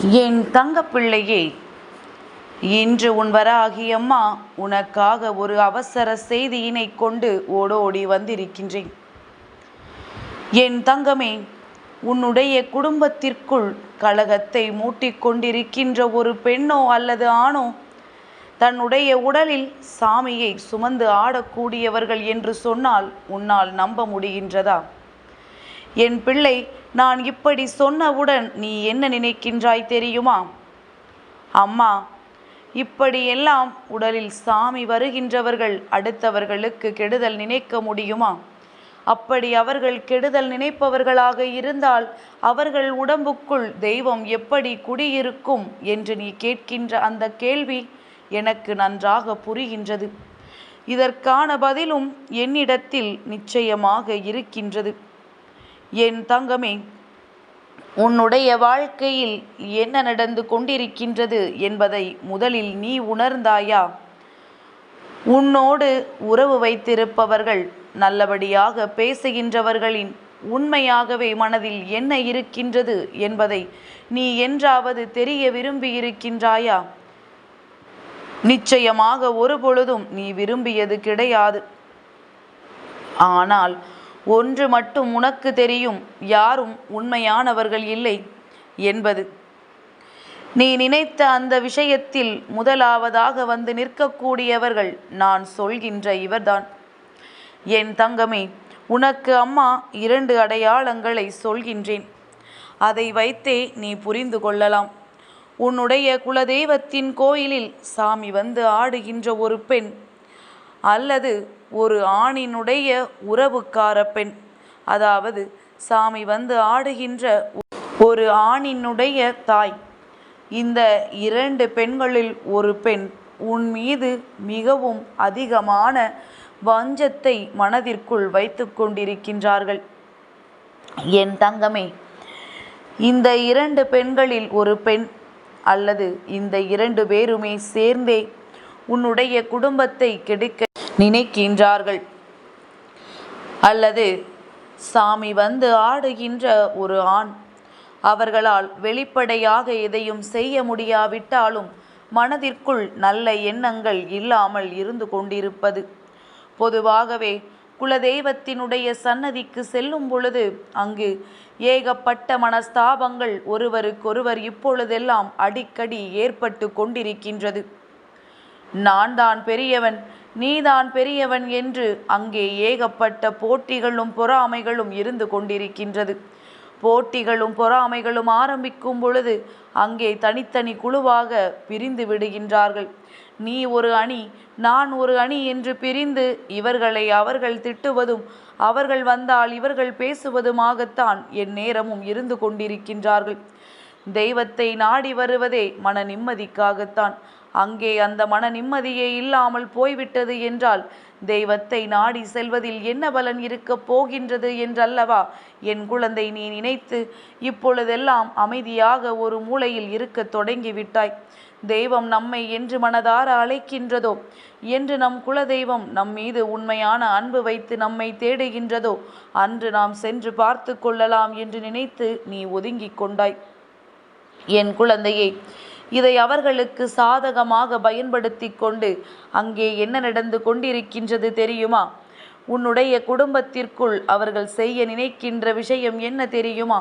என் தங்கப்பிள்ளையே, இன்று உன் வராகி அம்மா உனக்காக ஒரு அவசர செய்தியினை கொண்டு ஓடோடி வந்திருக்கின்றேன். என் தங்கமே, உன்னுடைய குடும்பத்திற்குள் கலகத்தை மூட்டிக்கொண்டிருக்கின்ற ஒரு பெண்ணோ அல்லது ஆணோ தன்னுடைய உடலில் சாமியை சுமந்து ஆடக்கூடியவர்கள் என்று சொன்னால் உன்னால் நம்ப முடிகின்றதா? என் பிள்ளை, நான் இப்படி சொன்னவுடன் நீ என்ன நினைக்கின்றாய் தெரியுமா? அம்மா, இப்படியெல்லாம் உடலில் சாமி வருகின்றவர்கள் அடுத்தவர்களுக்கு கெடுதல் நினைக்க முடியுமா? அப்படி அவர்கள் கெடுதல் நினைப்பவர்களாக இருந்தால் அவர்கள் உடம்புக்குள் தெய்வம் எப்படி குடியிருக்கும் என்று நீ கேட்கின்ற அந்த கேள்வி எனக்கு நன்றாக புரிகின்றது. இதற்கான பதிலும் என்னிடத்தில் நிச்சயமாக இருக்கின்றது. என் தங்கமே, உன்னுடைய வாழ்க்கையில் என்ன நடந்து கொண்டிருக்கின்றது என்பதை முதலில் நீ உணர்ந்தாயா? உன்னோடு உறவு வைத்திருப்பவர்கள், நல்லபடியாக பேசுகின்றவர்களின் உண்மையாகவே மனதில் என்ன இருக்கின்றது என்பதை நீ என்றாவது தெரிய விரும்பியிருக்கின்றாயா? நிச்சயமாக ஒரு பொழுதும் நீ விரும்பியது கிடையாது. ஆனால் ஒன்று மட்டும் உனக்கு தெரியும், யாரும் உண்மையானவர்கள் இல்லை என்பது. நீ நினைத்த அந்த விஷயத்தில் முதலாவதாக வந்து நிற்கக்கூடியவர்கள் நான் சொல்கின்ற இவர்தான். என் தங்கமே, உனக்கு அம்மா 2 அடையாளங்களை சொல்கின்றேன். அதை வைத்தே நீ புரிந்து கொள்ளலாம். உன்னுடைய குலதெய்வத்தின் கோயிலில் சாமி வந்து ஆடுகின்ற ஒரு பெண், அல்லது ஒரு ஆணினுடைய உறவுக்கார பெண், அதாவது சாமி வந்து ஆடுகின்ற ஒரு ஆணினுடைய தாய். இந்த 2 பெண்களில் ஒரு பெண் உன் மீது மிகவும் அதிகமான வஞ்சத்தை மனதிற்குள் வைத்து கொண்டிருக்கின்றார்கள். என் தங்கமே, இந்த 2 பெண்களில் ஒரு பெண் அல்லது இந்த 2 பேருமே சேர்ந்தே உன்னுடைய குடும்பத்தை கெடுக்க நினைக்கின்றார்கள். அல்லது சாமி வந்து ஆடுகின்ற ஒரு ஆண், அவர்களால் வெளிப்படையாக எதையும் செய்ய முடியாவிட்டாலும் மனதிற்குள் நல்ல எண்ணங்கள் இல்லாமல் இருந்து கொண்டிருப்பது. பொதுவாகவே குலதெய்வத்தினுடைய சன்னதிக்கு செல்லும் பொழுது அங்கு ஏகப்பட்ட மனஸ்தாபங்கள் ஒருவருக்கொருவர் இப்பொழுதெல்லாம் அடிக்கடி ஏற்பட்டு கொண்டிருக்கின்றது. நான் தான் பெரியவன், நீதான் பெரியவன் என்று அங்கே ஏகப்பட்ட போட்டிகளும் பொறாமைகளும் இருந்து கொண்டிருக்கின்றது. போட்டிகளும் பொறாமைகளும் ஆரம்பிக்கும் பொழுது அங்கே தனித்தனி குழுவாக பிரிந்து விடுகின்றார்கள். நீ ஒரு அணி, நான் ஒரு அணி என்று பிரிந்து இவர்களை அவர்கள் திட்டுவதும் அவர்கள் வந்தால் இவர்கள் பேசுவதுமாகத்தான் என் நேரமும் இருந்து கொண்டிருக்கின்றார்கள். தெய்வத்தை நாடி வருவதே மன நிம்மதிக்காகத்தான். அங்கே அந்த மன நிம்மதியே இல்லாமல் போய்விட்டது என்றால் தெய்வத்தை நாடி செல்வதில் என்ன பலன் இருக்கப் போகின்றது என்றல்லவா என் குழந்தை நீ நினைத்து இப்பொழுதெல்லாம் அமைதியாக ஒரு மூலையில் இருக்க தொடங்கிவிட்டாய். தெய்வம் நம்மை என்று மனதார அழைக்கின்றதோ, என்று நம் குலதெய்வம் நம் மீது உண்மையான அன்பு வைத்து நம்மை தேடுகின்றதோ அன்று நாம் சென்று பார்த்து கொள்ளலாம் என்று நினைத்து நீ ஒதுங்கிக் கொண்டாய். என் குழந்தையை, இதை அவர்களுக்கு சாதகமாக பயன்படுத்தி கொண்டு அங்கே என்ன நடந்து கொண்டிருக்கின்றது தெரியுமா? உன்னுடைய குடும்பத்திற்குள் அவர்கள் செய்ய நினைக்கின்ற விஷயம் என்ன தெரியுமா?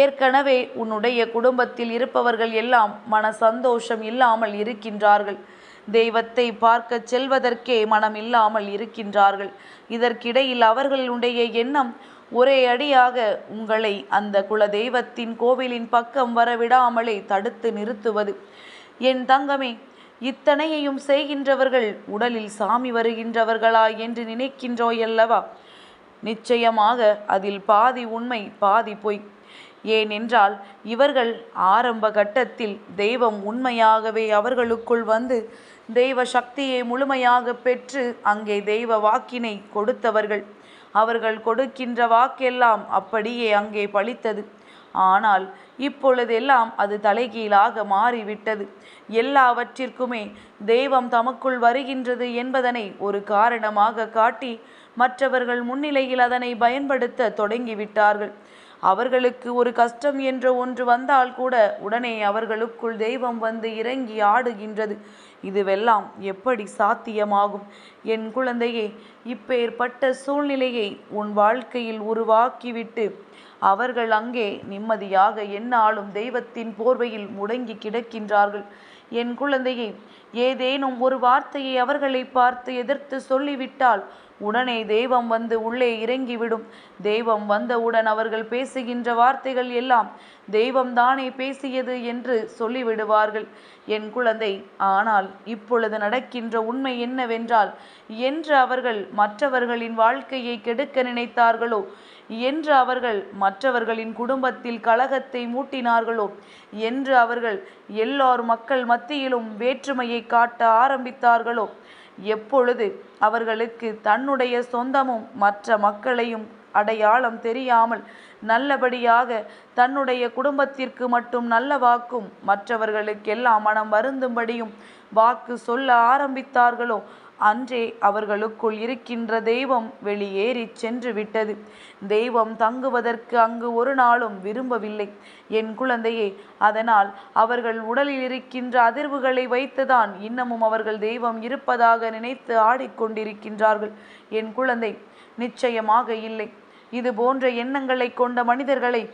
ஏற்கனவே உன்னுடைய குடும்பத்தில் இருப்பவர்கள் எல்லாம் மன சந்தோஷம் இல்லாமல் இருக்கின்றார்கள். தெய்வத்தை பார்க்க செல்வதற்கே மனம் இல்லாமல் இருக்கின்றார்கள். இதற்கிடையில் அவர்களுடைய எண்ணம் ஒரே அடியாக உங்களை அந்த குலதெய்வத்தின் கோவிலின் பக்கம் வரவிடாமலே தடுத்து நிறுத்துவது. என் தங்கமே, இத்தனையையும் செய்கின்றவர்கள் உடலில் சாமி வருகின்றவர்களா என்று நினைக்கின்றோயல்லவா? நிச்சயமாக அதில் பாதி உண்மை பாதி பொய். ஏனென்றால் இவர்கள் ஆரம்ப கட்டத்தில் தெய்வம் உண்மையாகவே அவர்களுக்குள் வந்து தெய்வ சக்தியை முழுமையாக பெற்று அங்கே தெய்வ வாக்கினை கொடுத்தவர்கள். அவர்கள் கொடுக்கின்ற வாக்கெல்லாம் அப்படியே அங்கே பலித்தது. ஆனால் இப்பொழுதெல்லாம் அது தலைகீழாக மாறிவிட்டது. எல்லாவற்றிற்குமே தெய்வம் தமக்குள் வருகின்றது என்பதனை ஒரு காரணமாக காட்டி மற்றவர்கள் முன்னிலையில் அதனை பயன்படுத்த தொடங்கிவிட்டார்கள். அவர்களுக்கு ஒரு கஷ்டம் என்ற ஒன்று வந்தால் கூட உடனே அவர்களுக்குள் தெய்வம் வந்து இறங்கி ஆடுகின்றது. இதுவெல்லாம் எப்படி சாத்தியமாகும்? என் குழந்தையே, இப்பேற்பட்ட சூழ்நிலையை உன் வாழ்க்கையில் உருவாக்கிவிட்டு அவர்கள் அங்கே நிம்மதியாக எந்நாளும் தெய்வத்தின் போர்வையில் முடங்கி கிடக்கின்றார்கள். என் குழந்தையை, ஏதேனும் ஒரு வார்த்தையை அவர்களை பார்த்து எதிர்த்து சொல்லிவிட்டால் உடனே தெய்வம் வந்து உள்ளே இறங்கிவிடும். தெய்வம் வந்தவுடன் அவர்கள் பேசுகின்ற வார்த்தைகள் எல்லாம் தெய்வம் தானே பேசியது என்று சொல்லிவிடுவார்கள். என் குழந்தை, ஆனால் இப்பொழுது நடக்கின்ற உண்மை என்னவென்றால், என்று அவர்கள் மற்றவர்களின் வாழ்க்கையை கெடுக்க நினைத்தார்களோ, என்று அவர்கள் மற்றவர்களின் குடும்பத்தில் கலகத்தை மூட்டினார்களோ, என்று அவர்கள் எல்லோர் மக்கள் மத்தியிலும் வேற்றுமையை காட்ட ஆரம்பித்தார்களோ, எப்பொழுது அவர்களுக்கு தன்னுடைய சொந்தமும் மற்ற மக்களையும் அடையாளம் தெரியாமல் நல்லபடியாக தன்னுடைய குடும்பத்திற்கு மட்டும் நல்ல வாக்கும் மற்றவர்களுக்கெல்லாம் மனம் வருந்தும்படியும் வாக்கு சொல்ல ஆரம்பித்தார்களோ, அன்றே அவர்களுக்குள் இருக்கின்ற தெய்வம் வெளியேறி சென்று விட்டது. தெய்வம் தங்குவதற்கு அங்கு ஒரு நாளும் விரும்பவில்லை என் குழந்தையே. அதனால் அவர்கள் உடலில் இருக்கின்ற அதிர்வுகளை வைத்துதான் இன்னமும் அவர்கள் தெய்வம் இருப்பதாக நினைத்து ஆடிக்கொண்டிருக்கின்றார்கள். என் குழந்தை, நிச்சயமாக இல்லை. இது போன்ற எண்ணங்களை கொண்ட மனிதர்களை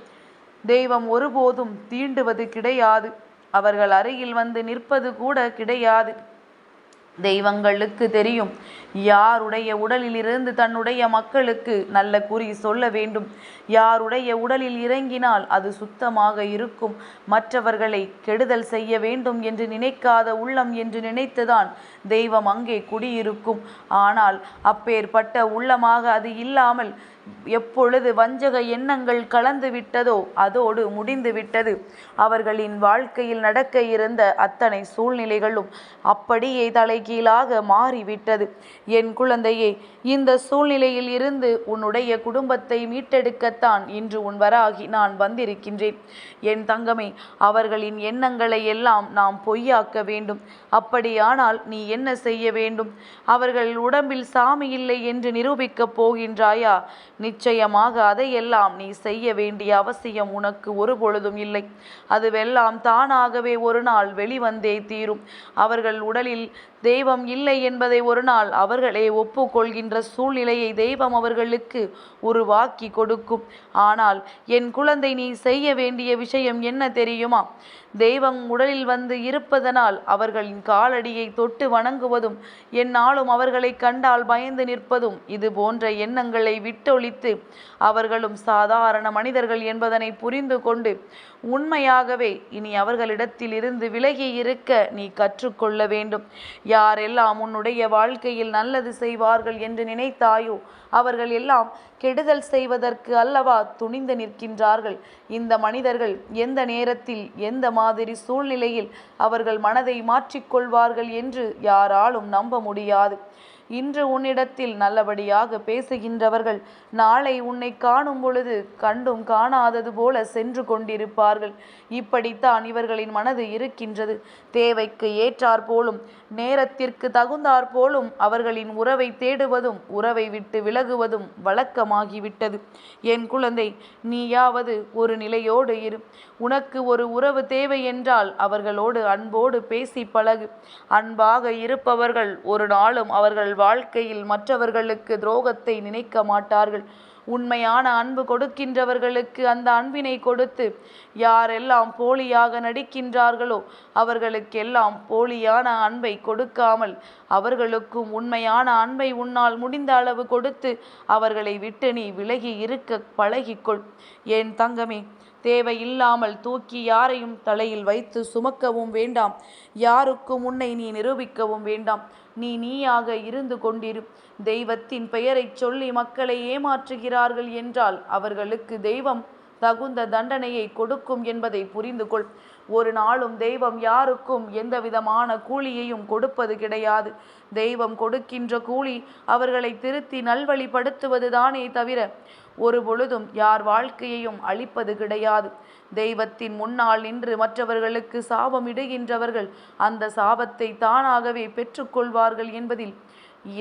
தெய்வம் ஒருபோதும் தீண்டுவது கிடையாது. அவர்கள் அருகில் வந்து நிற்பது கூட கிடையாது. தெய்வங்களுக்கு தெரியும் யாருடைய உடலிலிருந்து தன்னுடைய மக்களுக்கு நல்ல குறி சொல்ல வேண்டும், யாருடைய உடலில் இறங்கினால் அது சுத்தமாக இருக்கும், மற்றவர்களை கெடுதல் செய்ய வேண்டும் என்று நினைக்காத உள்ளம் என்று நினைத்துதான் தெய்வம் அங்கே குடியிருக்கும். ஆனால் அப்பேற்பட்ட உள்ளமாக அது இல்லாமல் எப்பொழுது வஞ்சக எண்ணங்கள் கலந்து விட்டதோ அதோடு முடிந்து விட்டது. அவர்களின் வாழ்க்கையில் நடக்க இருந்த அத்தனை சூழ்நிலைகளும் அப்படியே தலைகீழாக மாறிவிட்டது. என் குழந்தையே, இந்த சூழ்நிலையில் இருந்து உன்னுடைய குடும்பத்தை மீட்டெடுக்கத்தான் இன்று உன் வராகி நான் வந்திருக்கின்றேன். என் தங்கமே, அவர்களின் எண்ணங்களை எல்லாம் நாம் பொய்யாக்க வேண்டும். அப்படியானால் நீ என்ன செய்ய வேண்டும்? அவர்கள் உடம்பில் சாமி இல்லை என்று நிரூபிக்கப் போகின்றாயா? நிச்சயமாக அதையெல்லாம் நீ செய்ய வேண்டிய அவசியம் உனக்கு ஒரு பொழுதும் இல்லை. அதுவெல்லாம் தானாகவே ஒரு நாள் வெளிவந்தே தீரும். அவர்கள் உடலில் தெய்வம் இல்லை என்பதை ஒரு நாள் அவர்களே ஒப்புக்கொள்கின்ற சூழ்நிலையை தெய்வம் அவர்களுக்கு உருவாக்கி கொடுக்கும். ஆனால் என் குழந்தை, நீ செய்ய வேண்டிய விஷயம் என்ன தெரியுமா? தெய்வம் உடலில் வந்து இருப்பதனால் அவர்களின் காலடியை தொட்டு வணங்குவதும், எந்நாளும் அவர்களை கண்டால் பயந்து நிற்பதும், இது போன்ற எண்ணங்களை விட்டொழித்து அவர்களும் சாதாரண மனிதர்கள் என்பதனை புரிந்து கொண்டு உண்மையாகவே இனி அவர்களிடத்தில் இருந்து விலகி இருக்க நீ கற்றுக்கொள்ள வேண்டும். யாரெல்லாம் உன்னுடைய வாழ்க்கையில் நல்லது செய்வார்கள் என்று நினைத்தாயோ அவர்கள் எல்லாம் கெடுதல் செய்வதற்கு அல்லவா துணிந்து நிற்கின்றார்கள். இந்த மனிதர்கள் எந்த நேரத்தில் எந்த மாதிரி சூழ்நிலையில் அவர்கள் மனதை மாற்றிக்கொள்வார்கள் என்று யாராலும் நம்ப முடியாது. இன்று உன்னிடத்தில் நல்லபடியாக பேசுகின்றவர்கள் நாளை உன்னை காணும் பொழுது கண்டும் காணாதது போல சென்று கொண்டிருப்பார்கள். இப்படித்தான் இவர்களின் மனது இருக்கின்றது. தேவைக்கு ஏற்றாற் போலும் நேரத்திற்கு தகுந்தாற் போலும் அவர்களின் உறவை தேடுவதும் உறவை விட்டு விலகுவதும் வழக்கமாகிவிட்டது. என் குழந்தை, நீயாவது ஒரு நிலையோடு இரு. உனக்கு ஒரு உறவு தேவை என்றால் அவர்களோடு அன்போடு பேசி பழகு. அன்பாக இருப்பவர்கள் ஒரு நாளும் அவர்கள் வாழ்க்கையில் மற்றவர்களுக்கு துரோகத்தை நினைக்க மாட்டார்கள். உண்மையான அன்பு கொடுக்கின்றவர்களுக்கு அந்த அன்பினை கொடுத்து, யாரெல்லாம் போலியாக நடிக்கின்றார்களோ அவர்களுக்கெல்லாம் போலியான அன்பை கொடுக்காமல் அவர்களுக்கும் உண்மையான அன்பை உன்னால் முடிந்த அளவு கொடுத்து அவர்களை விட்டு நீ விலகி இருக்க பழகிக்கொள். என் தங்கமே, தேவையில்லாமல் தூக்கி யாரையும் தலையில் வைத்து சுமக்கவும் வேண்டாம். யாருக்கும் உன்னை நீ நிரூபிக்கவும் வேண்டாம். நீயாக இருந்து கொண்டிரு. தெய்வத்தின் பெயரை சொல்லி மக்களை ஏமாற்றுகிறார்கள் என்றால் அவர்களுக்கு தெய்வம் தகுந்த தண்டனையை கொடுக்கும் என்பதை புரிந்து கொள். ஒரு நாளும் தெய்வம் யாருக்கும் எந்த விதமான கூலியையும் கொடுப்பது கிடையாது. தெய்வம் கொடுக்கின்ற கூலி அவர்களை திருத்தி நல்வழிப்படுத்துவதுதானே தவிர ஒரு பொழுதும் யார் வாழ்க்கையையும் அழிப்பது கிடையாது. தெய்வத்தின் முன்னால் நின்று மற்றவர்களுக்கு சாபம் இடுகின்றவர்கள் அந்த சாபத்தை தானாகவே பெற்றுக்கொள்வார்கள் என்பதில்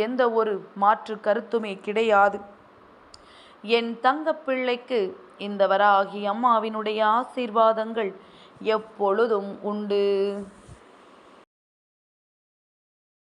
எந்த ஒரு மாற்று கருத்துமே கிடையாது. என் தங்கப்பிள்ளைக்கு இந்த வராகி அம்மாவினுடைய ஆசீர்வாதங்கள் எப்பொழுதும் உண்டு.